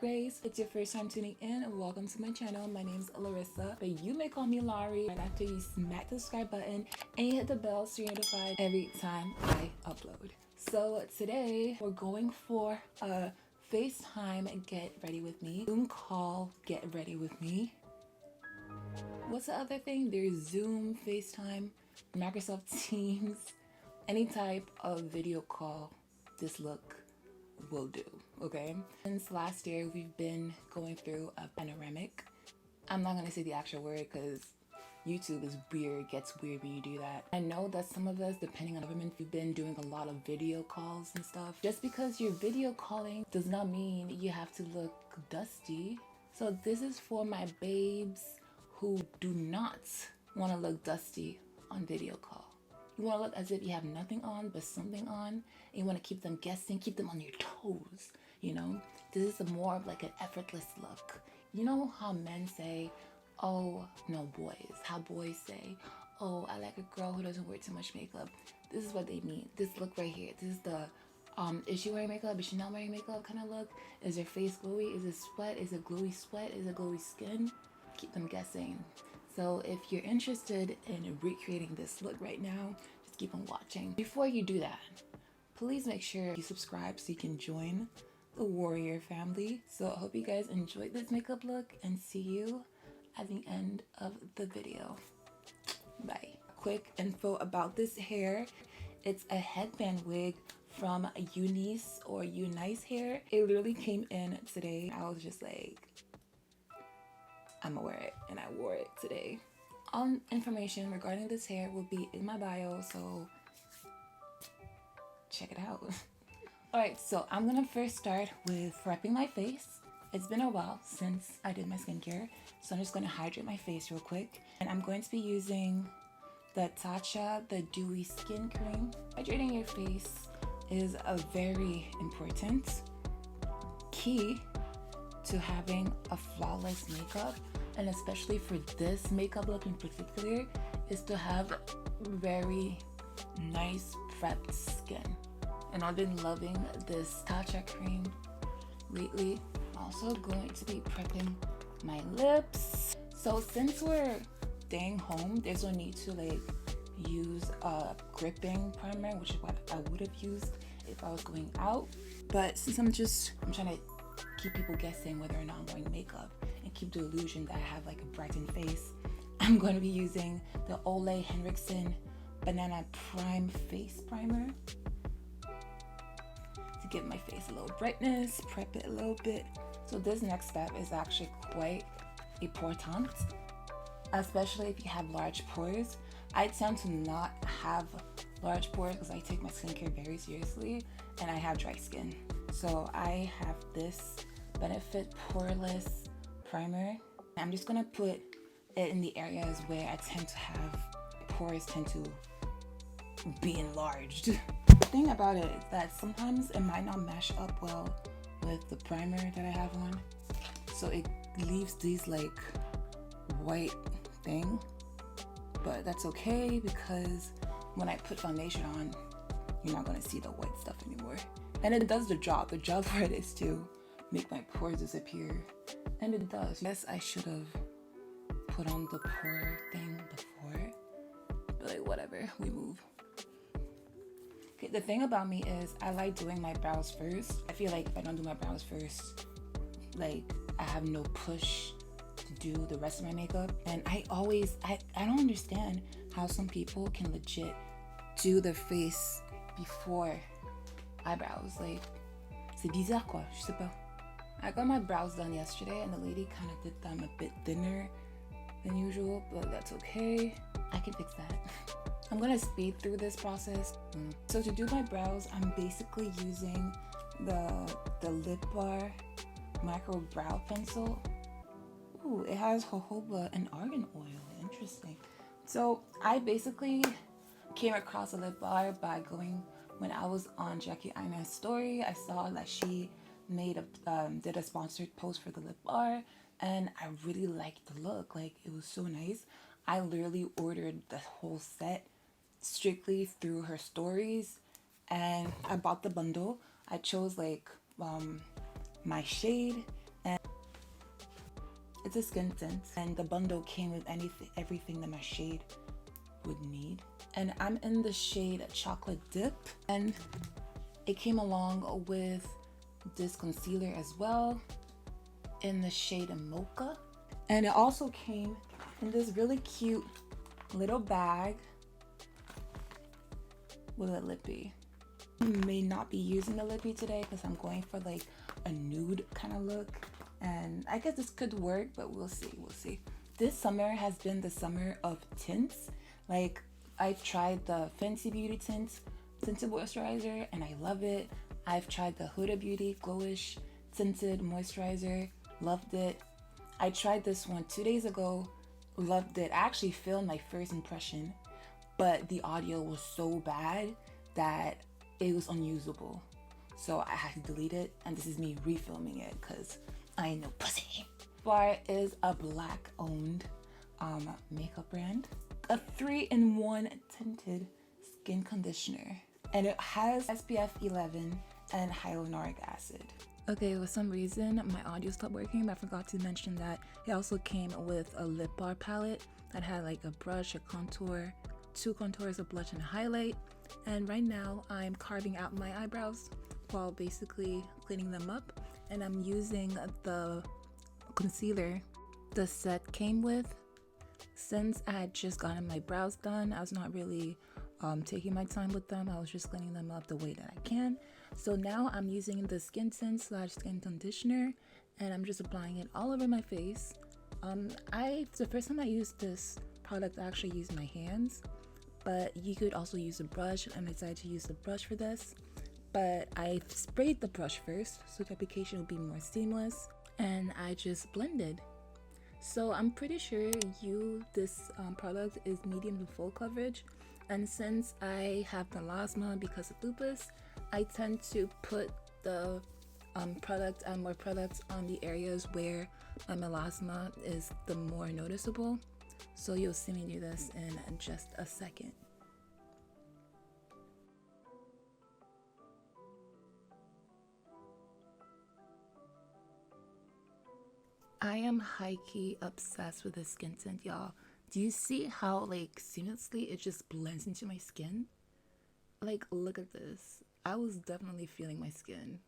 Grace. If it's your first time tuning in, welcome to my channel. My name's Larissa, but you may call me Lari. Right after you smack the subscribe button and you hit the bell so you're notified every time I upload. So today we're going for a FaceTime get ready with me, Zoom call get ready with me. What's the other thing? There's Zoom, FaceTime, Microsoft Teams, any type of video call. This look will do, okay? Since last year, we've been going through a panoramic. I'm not gonna say the actual word because YouTube is weird, gets weird when you do that. I know that some of us, depending on government, we've been doing a lot of video calls and stuff. Just because you're video calling does not mean you have to look dusty. So this is for my babes who do not want to look dusty on video call. You want to look as if you have nothing on but something on, and you want to keep them guessing, keep them on your toes, you know? This is more of like an effortless look. You know how men say, oh, no, boys, how boys say, oh, I like a girl who doesn't wear too much makeup. This is what they mean. This look right here. This is the, is she wearing makeup? Is she not wearing makeup kind of look? Is her face glowy? Is it sweat? Is it glowy sweat? Is it glowy skin? Keep them guessing. So if you're interested in recreating this look right now, just keep on watching. Before you do that, please make sure you subscribe so you can join the Warrior family. So I hope you guys enjoyed this makeup look and see you at the end of the video. Bye. Quick info about this hair. It's a headband wig from Eunice or Unice hair. It literally came in today. I was just like, I'm gonna wear it, and I wore it today. All information regarding this hair will be in my bio, so check it out. Alright, so I'm gonna first start with prepping my face. It's been a while since I did my skincare, so I'm just gonna hydrate my face real quick. And I'm going to be using the Tatcha, the Dewy Skin Cream. Hydrating your face is a very important key to having a flawless makeup, and especially for this makeup look in particular, is to have very nice prepped skin. And I've been loving this Tatcha cream lately. I'm also going to be prepping my lips. So since we're staying home, there's no need to like use a gripping primer, which is what I would have used if I was going out. But since I'm trying to keep people guessing whether or not I'm wearing makeup and keep the illusion that I have like a brightened face, I'm going to be using the Ole Henriksen Banana Prime Face Primer to give my face a little brightness, prep it a little bit. So this next step is actually quite important, especially if you have large pores. I tend to not have large pores because I take my skincare very seriously and I have dry skin. So I have this Benefit Poreless primer. I'm just gonna put it in the areas where I tend to have pores tend to be enlarged. The thing about it is that sometimes it might not mash up well with the primer that I have on, so it leaves these like white thing, but that's okay because when I put foundation on, you're not gonna see the white stuff anymore. And it does the job. The job for it is to make my pores disappear. And it does. Yes, I should have put on the pore thing before. But like, whatever, we move. Okay, the thing about me is I like doing my brows first. I feel like if I don't do my brows first, like I have no push to do the rest of my makeup. And I don't understand how some people can legit do their face before eyebrows. Like, c'est bizarre quoi, je sais pas. I got my brows done yesterday and the lady kind of did them a bit thinner than usual, but that's okay. I can fix that. I'm gonna speed through this process. So to do my brows, I'm basically using the Lip Bar Micro Brow Pencil. Ooh, it has jojoba and argan oil. Interesting. So I basically came across a lip bar by going, when I was on Jackie Ina's story, I saw that she made did a sponsored post for the lip bar, and I really liked the look. Like, it was so nice. I literally ordered the whole set strictly through her stories, and I bought the bundle. I chose like my shade It's a skin tint, and the bundle came with everything that my shade would need. And I'm in the shade Chocolate Dip, and it came along with this concealer as well in the shade Mocha. And it also came in this really cute little bag with a lippy. I may not be using a lippy today because I'm going for like a nude kind of look, and I guess this could work, but we'll see. This summer has been the summer of tints. Like, I've tried the Fenty Beauty tinted moisturizer and I love it. I've tried the Huda Beauty Glowish tinted moisturizer, loved it. I tried this one 2 days ago, loved it. I actually filmed my first impression, but the audio was so bad that it was unusable. So I had to delete it, and this is me refilming it because I ain't no pussy. Bar is a black owned makeup brand. A 3-in-1 tinted skin conditioner. And it has SPF 11 and hyaluronic acid. Okay, for some reason my audio stopped working, but I forgot to mention that it also came with a lip bar palette that had like a brush, a contour, 2 contours, a blush, and a highlight. And right now I'm carving out my eyebrows while basically cleaning them up, and I'm using the concealer the set came with. Since I had just gotten my brows done, I was not really taking my time with them. I was just cleaning them up the way that I can. So now I'm using the skin tint / skin conditioner, and I'm just applying it all over my face. The first time I used this product, I actually used my hands, but you could also use a brush, and I decided to use the brush for this. But I sprayed the brush first so the application would be more seamless, and I just blended. So I'm pretty sure this product is medium to full coverage, and since I have melasma because of lupus, I tend to put the more products on the areas where my melasma is the more noticeable. So you'll see me do this in just a second. I am high-key obsessed with this skin tint, y'all. Do you see how like seamlessly it just blends into my skin? Like, look at this. I was definitely feeling my skin.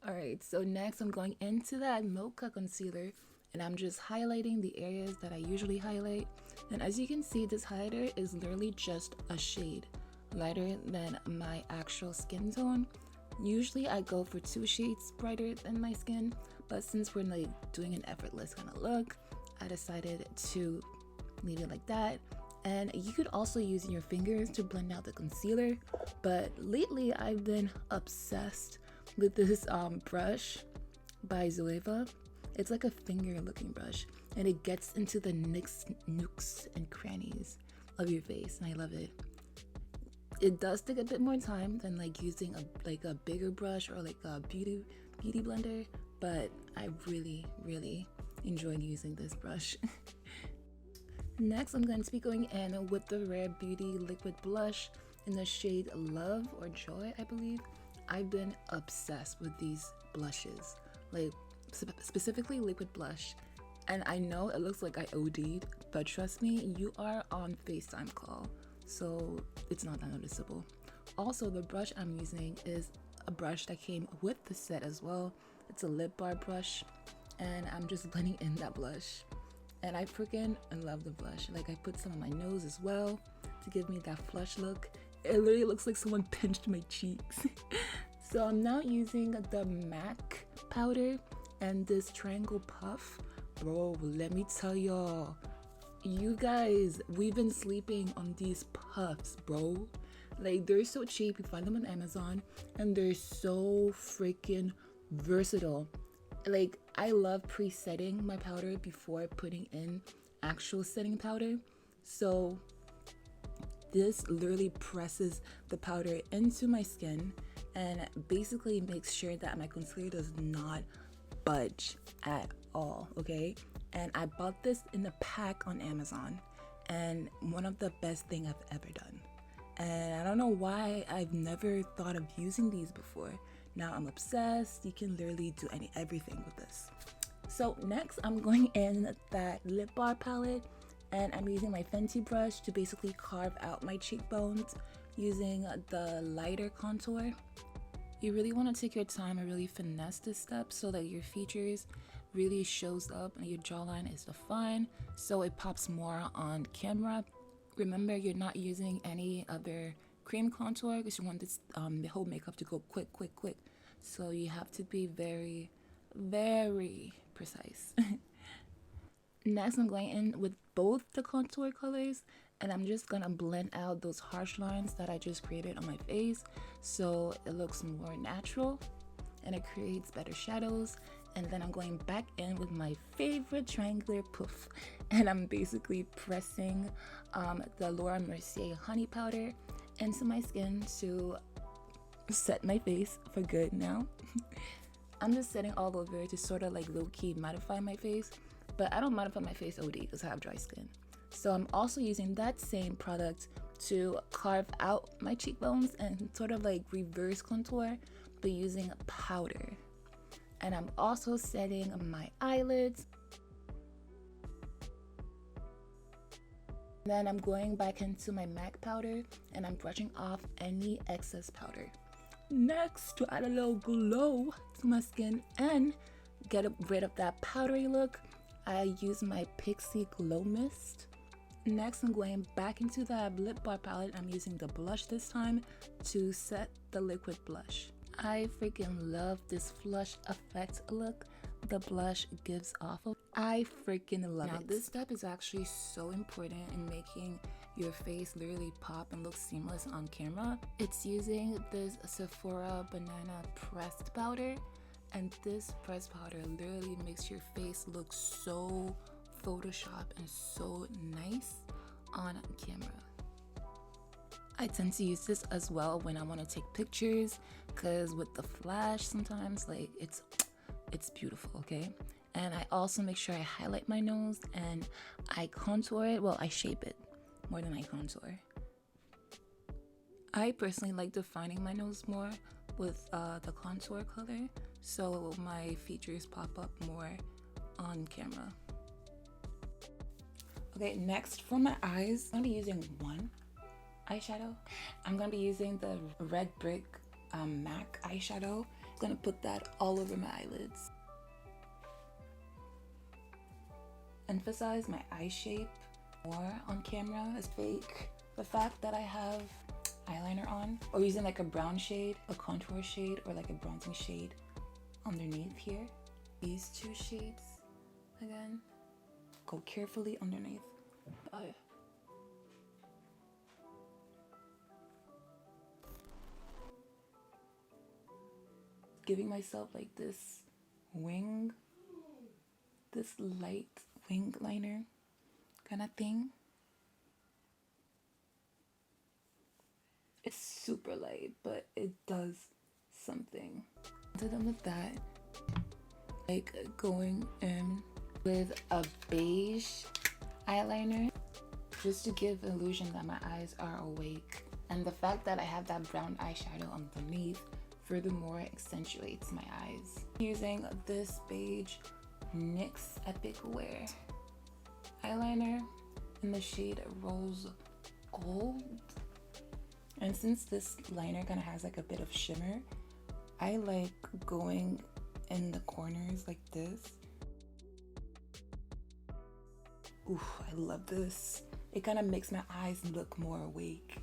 Alright, so next I'm going into that Mocha concealer, and I'm just highlighting the areas that I usually highlight. And as you can see, this highlighter is literally just a shade lighter than my actual skin tone. Usually I go for 2 shades brighter than my skin, but since we're like doing an effortless kind of look, I decided to leave it like that. And you could also use your fingers to blend out the concealer, but lately I've been obsessed with this brush by Zoeva. It's like a finger looking brush, and it gets into the nooks and crannies of your face, and I love it. It does take a bit more time than like using a bigger brush or like a beauty blender, but I really enjoyed using this brush. Next, I'm going to be going in with the Rare Beauty liquid blush in the shade Love or Joy, I believe. I've been obsessed with these blushes, like specifically liquid blush. And I know it looks like I OD'd, but trust me, you are on FaceTime call, so it's not that noticeable. Also, the brush I'm using is a brush that came with the set as well. It's a lip bar brush, and I'm just blending in that blush. And I freaking love the blush. Like, I put some on my nose as well to give me that flush look. It literally looks like someone pinched my cheeks. So I'm now using the MAC powder and this triangle puff. Bro, let me tell y'all, you guys, we've been sleeping on these puffs, bro. Like, they're so cheap. You find them on Amazon, and they're so freaking versatile. Like, I love pre-setting my powder before putting in actual setting powder. So this literally presses the powder into my skin and basically makes sure that my concealer does not budge at all, okay? And I bought this in a pack on Amazon, and one of the best things I've ever done. And I don't know why I've never thought of using these before. Now I'm obsessed. You can literally do everything with this. So next I'm going in that lip bar palette, and I'm using my Fenty brush to basically carve out my cheekbones using the lighter contour. You really want to take your time and really finesse this step so that your features really shows up and your jawline is defined, so it pops more on camera. Remember, you're not using any other cream contour because you want this the whole makeup to go quick. So you have to be very, very precise. Next, I'm going in with both the contour colors, and I'm just gonna blend out those harsh lines that I just created on my face so it looks more natural and it creates better shadows. And then I'm going back in with my favorite triangular poof, and I'm basically pressing the Laura Mercier honey powder into my skin to set my face for good now. I'm just setting all over to sort of like low-key mattify my face, but I don't mattify my face OD because I have dry skin. So I'm also using that same product to carve out my cheekbones and sort of like reverse contour, but using powder. And I'm also setting my eyelids. Then I'm going back into my MAC powder and I'm brushing off any excess powder. Next, to add a little glow to my skin and get rid of that powdery look, I use my Pixie Glow Mist. Next, I'm going back into the lip bar palette. I'm using the blush this time to set the liquid blush. I freaking love this flush effect look the blush gives off of. I freaking love it. Now this step is actually so important in making your face literally pop and look seamless on camera. It's using this Sephora banana pressed powder, and this pressed powder literally makes your face look so Photoshop and so nice on camera. I tend to use this as well when I want to take pictures, because with the flash sometimes like it's beautiful, okay? And I also make sure I highlight my nose and I contour it. Well, I shape it more than I contour. I personally like defining my nose more with the contour color, so my features pop up more on camera. Okay, next for my eyes, I'm gonna be using one eyeshadow. I'm gonna be using the Red Brick MAC eyeshadow. I'm gonna put that all over my eyelids. Emphasize my eye shape more on camera is fake. The fact that I have eyeliner on, or using like a brown shade, a contour shade, or like a bronzing shade underneath here. These two shades, again, go carefully underneath. Giving myself like this wing, this light wing liner kind of thing. It's super light, but it does something. So then with that, like going in with a beige eyeliner just to give illusion that my eyes are awake. And the fact that I have that brown eyeshadow underneath furthermore accentuates my eyes. Using this beige NYX Epic Wear eyeliner in the shade Rose Gold. And since this liner kind of has like a bit of shimmer, I like going in the corners like this. Ooh, I love this. It kind of makes my eyes look more awake.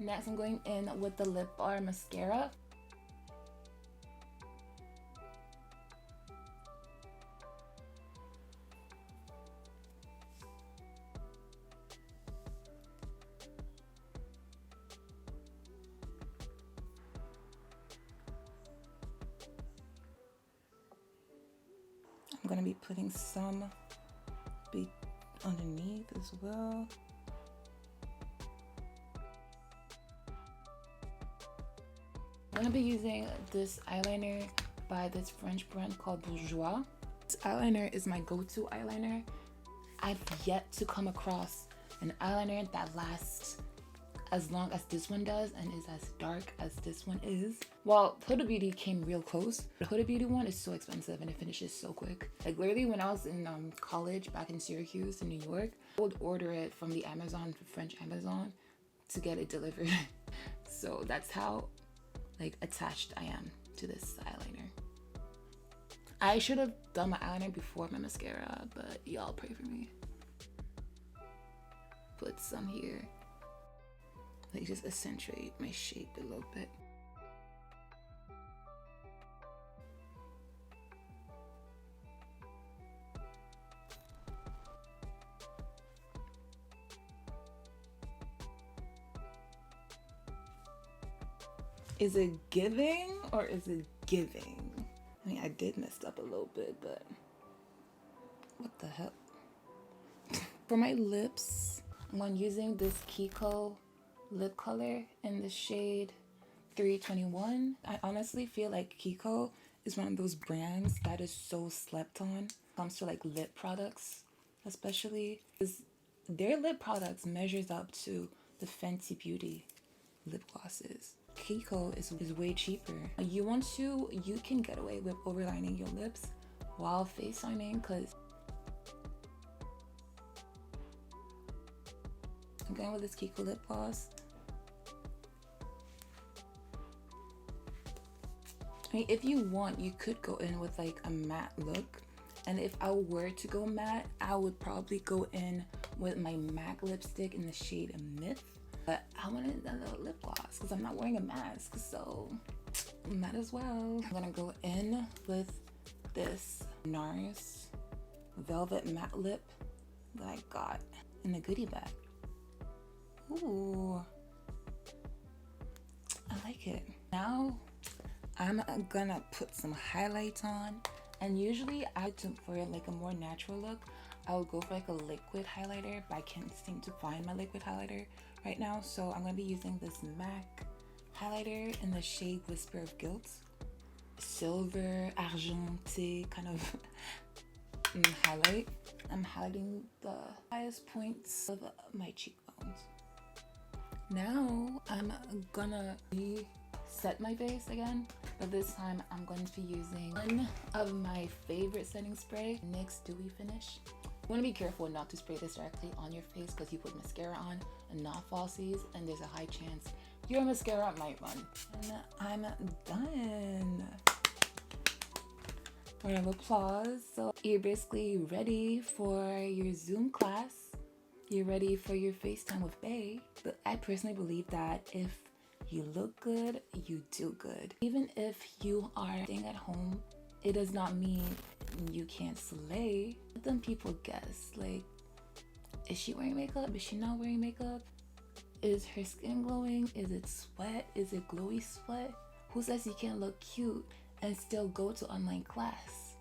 Next, I'm going in with the Lip Bar mascara. I'm gonna be putting some underneath as well. I'm gonna be using this eyeliner by this French brand called Bourjois. This eyeliner is my go-to eyeliner. I've yet to come across an eyeliner that lasts as long as this one does and is as dark as this one is. Well, Huda Beauty came real close. The Huda Beauty one is so expensive and it finishes so quick. Like literally when I was in college back in Syracuse in New York, I would order it from the Amazon, French Amazon, to get it delivered. So that's how like attached I am to this eyeliner. I should have done my eyeliner before my mascara, but y'all pray for me. Put some here. Like just accentuate my shape a little bit. Is it giving or is it giving? I mean, I did mess up a little bit, but what the hell? For my lips, I'm using this Kiko lip color in the shade 321. I honestly feel like Kiko is one of those brands that is so slept on when it comes to like lip products, especially because their lip products measures up to the Fenty Beauty lip glosses. Kiko is way cheaper. You can get away with overlining your lips while face lining, because I'm going with this Kiko lip gloss. I mean, if you want, you could go in with like a matte look. And if I were to go matte, I would probably go in with my MAC lipstick in the shade Myth. But I wanted a little lip gloss because I'm not wearing a mask, so might as well. I'm gonna go in with this NARS Velvet Matte Lip that I got in the goodie bag. Ooh, I like it. Now I'm gonna put some highlights on, and usually for like a more natural look, I would go for like a liquid highlighter, but I can't seem to find my liquid highlighter right now, so I'm going to be using this MAC highlighter in the shade Whisper of Guilt. Silver, argenté kind of highlight. I'm highlighting the highest points of my cheekbones. Now I'm gonna reset my face again, but this time I'm going to be using one of my favorite setting spray, Nyx Dewy Finish. You want to be careful not to spray this directly on your face because you put mascara on and not falsies, and there's a high chance your mascara might run. And I'm done. Round of applause. So you're basically ready for your Zoom class. You're ready for your FaceTime with Bae. But I personally believe that if you look good, you do good. Even if you are staying at home, it does not mean you can't slay. Let them people guess, like, is she wearing makeup? Is she not wearing makeup? Is her skin glowing? Is it sweat? Is it glowy sweat? Who says you can't look cute and still go to online class?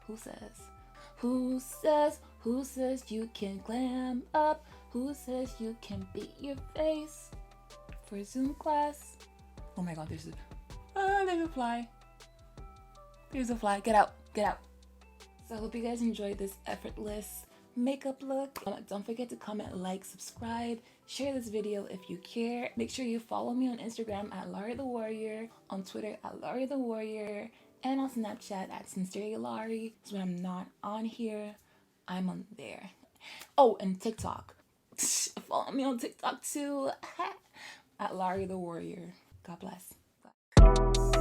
Who says? Who says? Who says you can glam up? Who says you can beat your face for Zoom class? Oh my god, there's a fly. There's a fly. Get out. Get out. So I hope you guys enjoyed this effortless makeup look. Don't forget to comment, like, subscribe, share this video if you care. Make sure you follow me on Instagram at LariTheWarrior, on Twitter at LariTheWarrior, and on Snapchat at Sincerely Lari. So when I'm not on here, I'm on there. Oh, and TikTok. Follow me on TikTok too at LariTheWarrior. God bless. Bye.